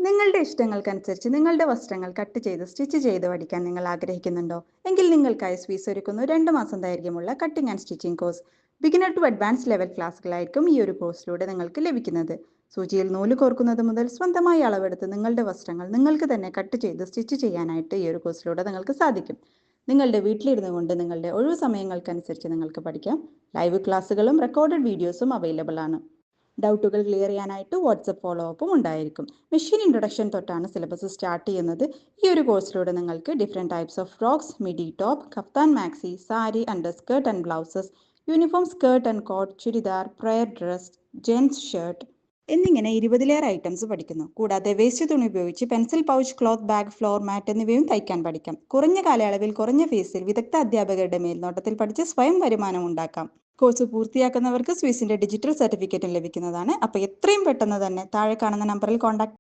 നിങ്ങളുടെ ഇഷ്ടങ്ങൾക്കനുസരിച്ച് നിങ്ങളുടെ വസ്ത്രങ്ങൾ കട്ട് ചെയ്ത് സ്റ്റിച്ച് ചെയ്ത് പഠിക്കാൻ നിങ്ങൾ ആഗ്രഹിക്കുന്നുണ്ടോ? എങ്കിൽ നിങ്ങൾക്കായി സ്വീസ് ഒരുക്കുന്നു 2 മാസം ദൈർഘ്യമുള്ള cutting and stitching course. Beginner to advance level ക്ലാസ്സുകളായിരിക്കും ഈ ഒരു കോഴ്സിലൂടെ നിങ്ങൾക്ക് ലഭിക്കുന്നത്. സൂചിയിൽ നൂല് കോർക്കുന്നത് മുതൽ സ്വന്തമായി അളവെടുത്ത് നിങ്ങളുടെ വസ്ത്രങ്ങൾ നിങ്ങൾക്ക് തന്നെ കട്ട് ചെയ്ത് സ്റ്റിച്ച് ചെയ്യാനായിട്ട് ഈ ഒരു കോഴ്സിലൂടെ നിങ്ങൾക്ക് സാധിക്കും. നിങ്ങളുടെ വീട്ടിലിരുന്നു കൊണ്ട് നിങ്ങളുടെ ഒഴിവു സമയങ്ങൾക്കനുസരിച്ച് നിങ്ങൾക്ക് പഠിക്കാം. ലൈവ് ക്ലാസ്സുകളും റെക്കോർഡഡ് വീഡിയോസും അവൈലബിൾ ആണ്. ഡൗട്ടുകൾ ക്ലിയർ ചെയ്യാനായിട്ട് വാട്സപ്പ് ഫോളോ അപ്പും ഉണ്ടായിരിക്കും. മെഷീൻ ഇൻട്രൊഡക്ഷൻ തൊട്ടാണ് സിലബസ് സ്റ്റാർട്ട് ചെയ്യുന്നത്. ഈ ഒരു കോഴ്സിലൂടെ നിങ്ങൾക്ക് different types of frocks, midi top, kaftan maxi, sari, underskirt and blouses, uniform skirt and coat, churidar, prayer dress, gents shirt എന്നിങ്ങനെ 20ലേറെ ഐറ്റംസ് പഠിക്കുന്നു. കൂടാതെ വേസ്റ്റ് തുണി ഉപയോഗിച്ച് pencil pouch, cloth bag, floor mat എന്നിവയും തയ്ക്കാൻ പഠിക്കാം. കുറഞ്ഞ കാലയളവിൽ കുറഞ്ഞ ഫീസിൽ വിദഗ്ധ അധ്യാപകരുടെ മേൽനോട്ടത്തിൽ പഠിച്ച് സ്വയം വരുമാനം ഉണ്ടാക്കാം. കോഴ്സ് പൂർത്തിയാക്കുന്നവർക്ക് സ്വീസിന്റെ ഡിജിറ്റൽ സർട്ടിഫിക്കറ്റും ലഭിക്കുന്നതാണ്. അപ്പോൾ എത്രയും പെട്ടെന്ന് തന്നെ താഴെ കാണുന്ന നമ്പറിൽ കോൺടാക്ട്